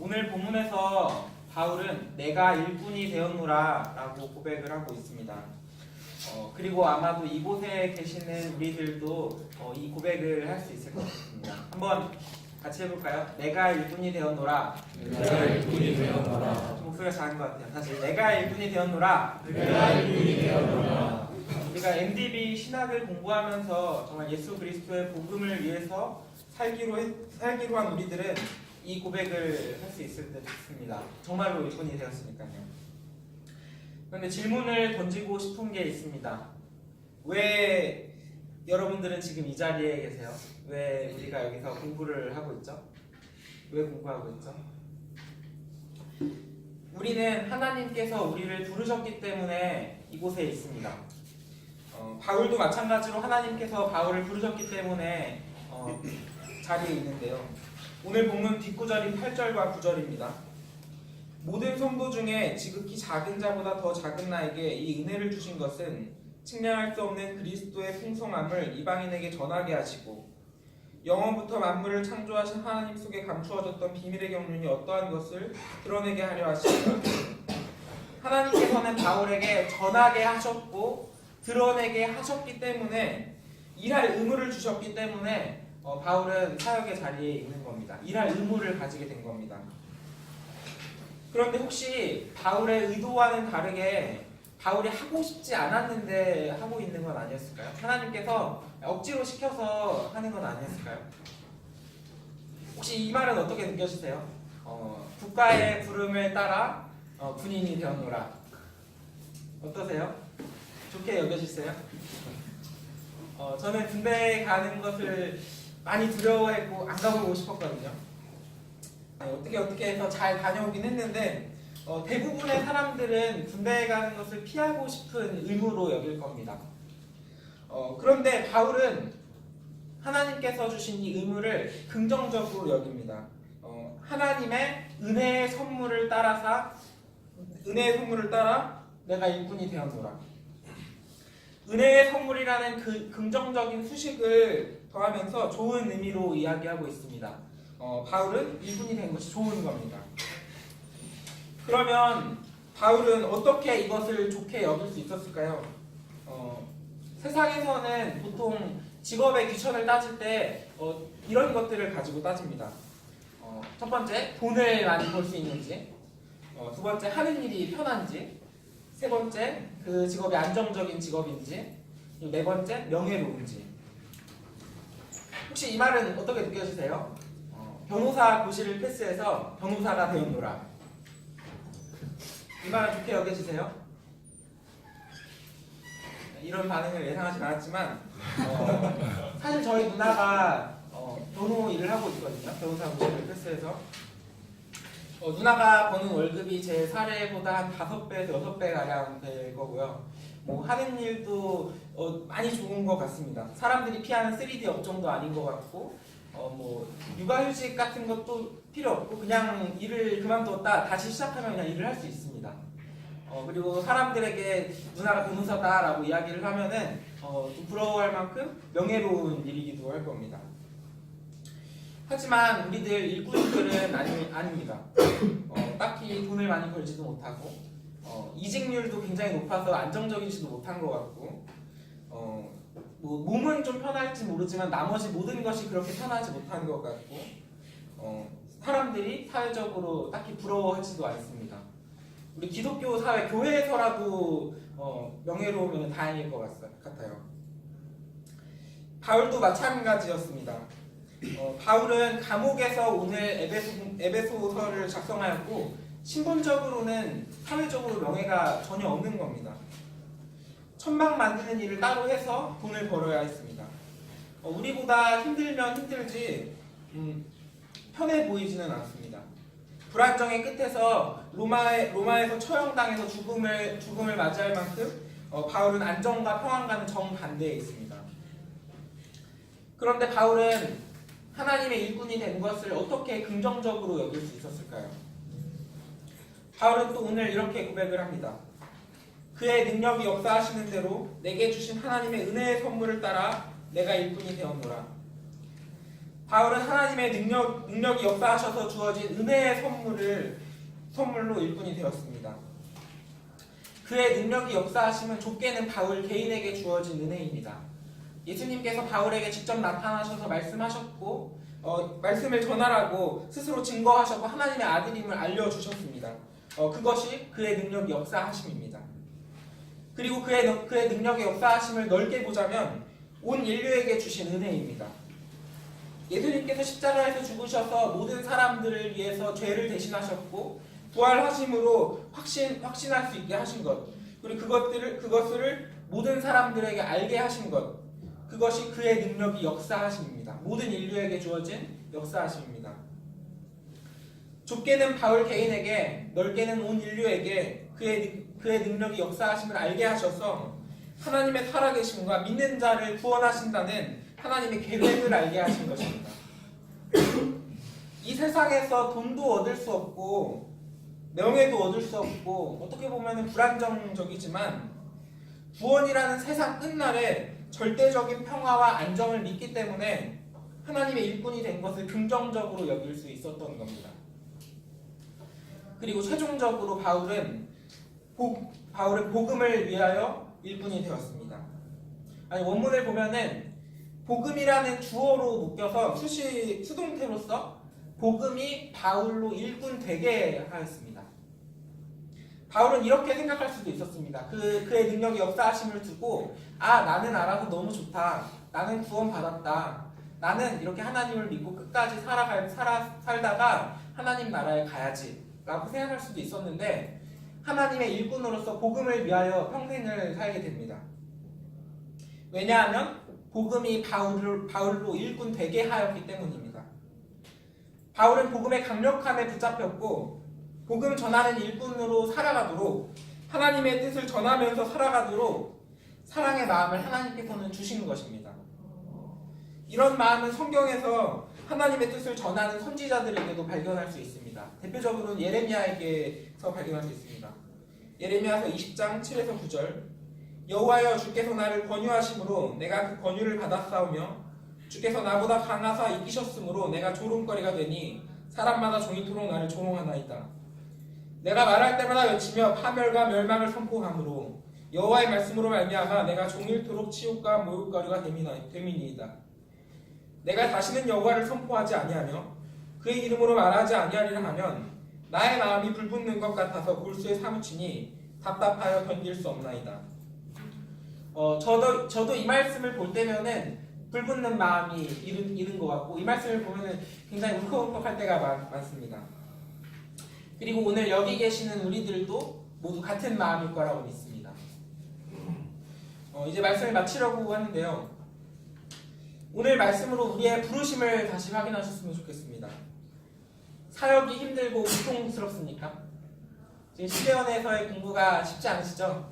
오늘 본문에서 바울은 내가 일꾼이 되었노라 라고 고백을 하고 있습니다. 그리고 아마도 이곳에 계시는 우리들도 이 고백을 할 수 있을 것 같습니다. 한번 같이 해볼까요? 내가 일꾼이 되었노라. 내가 일꾼이 되었노라. 목소리가 작은 것 같아요. 다시 내가 일꾼이 되었노라. 내가 일꾼이 되었노라. 우리가 MDB 신학을 공부하면서 정말 예수 그리스도의 복음을 위해서 살기로 한 우리들은 이 고백을 할 수 있을 듯 싶습니다. 정말로 일꾼이 되었으니까요. 그런데 질문을 던지고 싶은 게 있습니다. 왜 여러분들은 지금 이 자리에 계세요? 왜 우리가 여기서 공부를 하고 있죠? 왜 공부하고 있죠? 우리는 하나님께서 우리를 부르셨기 때문에 이곳에 있습니다. 바울도 마찬가지로 하나님께서 바울을 부르셨기 때문에 자리에 있는데요. 오늘 본문 뒷구절인 8절과 9절입니다. 모든 성도 중에 지극히 작은 자보다 더 작은 나에게 이 은혜를 주신 것은 측량할 수 없는 그리스도의 풍성함을 이방인에게 전하게 하시고 영원부터 만물을 창조하신 하나님 속에 감추어졌던 비밀의 경륜이 어떠한 것을 드러내게 하려 하십니다. 하나님께서는 바울에게 전하게 하셨고 드러내게 하셨기 때문에 일할 의무를 주셨기 때문에 바울은 사역의 자리에 있는 겁니다. 일할 의무를 가지게 된 겁니다. 그런데 혹시 바울의 의도와는 다르게 바울이 하고 싶지 않았는데 하고 있는 건 아니었을까요? 하나님께서 억지로 시켜서 하는 건 아니었을까요? 혹시 이 말은 어떻게 느껴지세요? 국가의 부름을 따라 군인이 되었노라. 어떠세요? 좋게 여겨지세요? 저는 군대에 가는 것을 많이 두려워했고 안 가보고 싶었거든요. 어떻게 해서 잘 다녀오긴 했는데 대부분의 사람들은 군대에 가는 것을 피하고 싶은 의무로 여길 겁니다. 그런데 바울은 하나님께서 주신 이 의무를 긍정적으로 여깁니다. 하나님의 은혜의 선물을 따라 내가 일꾼이 되었노라. 은혜의 선물이라는 그 긍정적인 수식을 더하면서 좋은 의미로 이야기하고 있습니다. 바울은 일꾼이 된 것이 좋은 겁니다. 그러면 바울은 어떻게 이것을 좋게 여길 수 있었을까요? 세상에서는 보통 직업의 귀천을 따질 때 이런 것들을 가지고 따집니다. 첫 번째, 돈을 많이 벌 수 있는지, 두 번째, 하는 일이 편한지, 세 번째, 그 직업이 안정적인 직업인지, 네 번째, 명예로운지. 혹시 이 말은 어떻게 느껴지세요? 변호사 고시를 패스해서 변호사가 되었노라. 이 말은 좋게 여겨지세요? 이런 반응을 예상하지 않았지만 사실 저희 누나가 변호 일을 하고 있거든요. 변호사 고시를 패스해서 누나가 버는 월급이 제 사례보다 한 5배에서 6배 가량 될 거고요. 하는 일도 많이 좋은 것 같습니다. 사람들이 피하는 3D 업종도 아닌 것 같고 육아휴직 같은 것도 필요 없고 그냥 일을 그만뒀다 다시 시작하면 그냥 일을 할 수 있습니다. 그리고 사람들에게 누나가 변호사다라고 이야기를 하면은 좀 부러워할 만큼 명예로운 일이기도 할 겁니다. 하지만 우리들 일꾼들은 아닙니다. 딱히 돈을 많이 벌지도 못하고 이직률도 굉장히 높아서 안정적이지도 못한 것 같고 몸은 좀 편할지 모르지만 나머지 모든 것이 그렇게 편하지 못한 것 같고 사람들이 사회적으로 딱히 부러워하지도 않습니다. 우리 기독교 사회 교회에서라도 명예로우면 다행일 것 같아요. 바울도 마찬가지였습니다. 바울은 감옥에서 오늘 에베소서를 작성하였고 신분적으로는 사회적으로 명예가 전혀 없는 겁니다. 천막 만드는 일을 따로 해서 돈을 벌어야 했습니다. 우리보다 힘들면 힘들지 편해 보이지는 않습니다. 불안정의 끝에서 로마에서 처형당해서 죽음을 맞이할 만큼 바울은 안정과 평안과는 정반대에 있습니다. 그런데 바울은 하나님의 일꾼이 된 것을 어떻게 긍정적으로 여길 수 있었을까요? 바울은 또 오늘 이렇게 고백을 합니다. 그의 능력이 역사하시는 대로 내게 주신 하나님의 은혜의 선물을 따라 내가 일꾼이 되었노라. 바울은 하나님의 능력이 역사하셔서 주어진 은혜의 선물로 일꾼이 되었습니다. 그의 능력이 역사하심은 좁게는 바울 개인에게 주어진 은혜입니다. 예수님께서 바울에게 직접 나타나셔서 말씀하셨고 말씀을 전하라고 스스로 증거하셨고 하나님의 아들임을 알려주셨습니다. 그것이 그의 능력이 역사하심입니다. 그리고 그의 능력의 역사하심을 넓게 보자면 온 인류에게 주신 은혜입니다. 예수님께서 십자가에서 죽으셔서 모든 사람들을 위해서 죄를 대신하셨고 부활하심으로 확신할 수 있게 하신 것, 그리고 그것을 모든 사람들에게 알게 하신 것, 그것이 그의 능력이 역사하심입니다. 모든 인류에게 주어진 역사하심입니다. 좁게는 바울 개인에게, 넓게는 온 인류에게 그의 능력이 역사하심을 알게 하셔서 하나님의 살아계심과 믿는 자를 구원하신다는 하나님의 계획을 알게 하신 것입니다. 이 세상에서 돈도 얻을 수 없고 명예도 얻을 수 없고 어떻게 보면 불안정적이지만 구원이라는 세상 끝날에 절대적인 평화와 안정을 믿기 때문에 하나님의 일꾼이 된 것을 긍정적으로 여길 수 있었던 겁니다. 그리고 최종적으로 바울은 복음을 위하여 일꾼이 되었습니다. 아니, 원문을 보면은 복음이라는 주어로 묶여서 수동태로서 복음이 바울로 일꾼 되게 하였습니다. 바울은 이렇게 생각할 수도 있었습니다. 그의 능력이 역사하심을 두고 나는 알아서 너무 좋다. 나는 구원받았다. 나는 이렇게 하나님을 믿고 끝까지 살다가 하나님 나라에 가야지 라고 생각할 수도 있었는데 하나님의 일꾼으로서 복음을 위하여 평생을 살게 됩니다. 왜냐하면 복음이 바울로 일꾼 되게 하였기 때문입니다. 바울은 복음의 강력함에 붙잡혔고 복음 전하는 일꾼으로 살아가도록 하나님의 뜻을 전하면서 살아가도록 사랑의 마음을 하나님께서는 주시는 것입니다. 이런 마음은 성경에서 하나님의 뜻을 전하는 선지자들에게도 발견할 수 있습니다. 대표적으로는 예레미야에게서 발견할 수 있습니다. 예레미야서 20장 7에서 9절 여호와여 주께서 나를 권유하심으로 내가 그 권유를 받았사오며 주께서 나보다 강하사 이기셨으므로 내가 조롱거리가 되니 사람마다 종이토록 나를 조롱하나이다. 내가 말할 때마다 외치며 파멸과 멸망을 선포하므로 여호와의 말씀으로 말미암아 내가 종일토록 치욕과 모욕거리가 됨이니이다. 내가 다시는 여호와를 선포하지 아니하며 그의 이름으로 말하지 아니하리라 하면 나의 마음이 불붙는 것 같아서 골수에 사무치니 답답하여 견딜 수 없나이다. 저도 이 말씀을 볼 때면은 불붙는 마음이 이른 것 같고 이 말씀을 보면은 굉장히 울컥울컥할 때가 많습니다. 그리고 오늘 여기 계시는 우리들도 모두 같은 마음일 거라고 믿습니다. 이제 말씀을 마치려고 하는데요. 오늘 말씀으로 우리의 부르심을 다시 확인하셨으면 좋겠습니다. 사역이 힘들고 고통스럽습니까? 지금 신대원에서의 공부가 쉽지 않으시죠?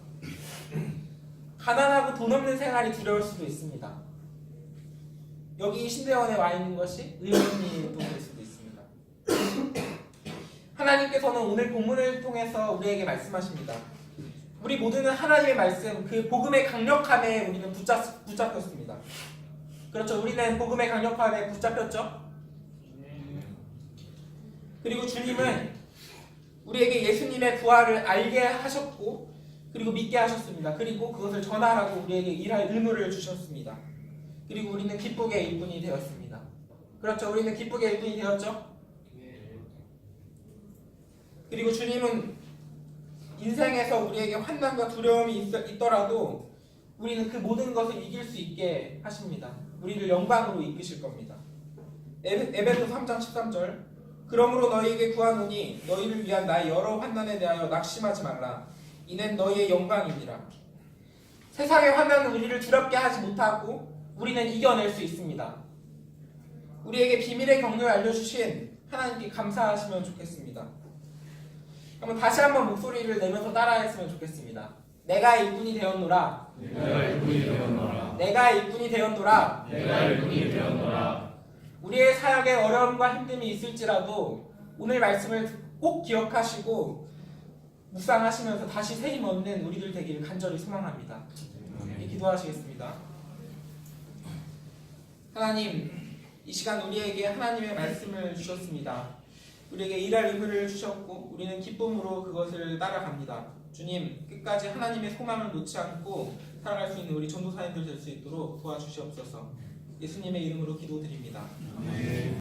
가난하고 돈 없는 생활이 두려울 수도 있습니다. 여기 신대원에 와 있는 것이 의원님도 될 수도 있습니다. 하나님께서는 오늘 본문을 통해서 우리에게 말씀하십니다. 우리 모두는 하나님의 말씀, 그 복음의 강력함에 우리는 붙잡혔습니다. 그렇죠. 우리는 복음의 강력함에 붙잡혔죠. 그리고 주님은 우리에게 예수님의 부활을 알게 하셨고 그리고 믿게 하셨습니다. 그리고 그것을 전하라고 우리에게 일할 의무를 주셨습니다. 그리고 우리는 기쁘게 일꾼이 되었습니다. 그렇죠. 우리는 기쁘게 일꾼이 되었죠. 그리고 주님은 인생에서 우리에게 환난과 두려움이 있더라도 우리는 그 모든 것을 이길 수 있게 하십니다. 우리를 영광으로 이끄실 겁니다. 에베소 3장 13절 그러므로 너희에게 구하노니 너희를 위한 나의 여러 환난에 대하여 낙심하지 말라. 이는 너희의 영광이니라. 세상의 환난은 우리를 두렵게 하지 못하고 우리는 이겨낼 수 있습니다. 우리에게 비밀의 경륜을 알려주신 하나님께 감사하시면 좋겠습니다. 그럼 다시 한번 목소리를 내면서 따라했으면 좋겠습니다. 내가 일꾼이 되었노라. 내가 일꾼이 되었노라. 내가 일꾼이 되었노라. 내가 일꾼이 되었노라. 우리의 사역에 어려움과 힘듦이 있을지라도 오늘 말씀을 꼭 기억하시고 묵상하시면서 다시 새 힘 얻는 우리들 되기를 간절히 소망합니다. 기도하시겠습니다. 하나님, 이 시간 우리에게 하나님의 말씀을 주셨습니다. 우리에게 일할 의무를 주셨고 우리는 기쁨으로 그것을 따라갑니다. 주님, 끝까지 하나님의 소망을 놓지 않고 살아갈 수 있는 우리 전도사님들 될 수 있도록 도와주시옵소서. 예수님의 이름으로 기도드립니다.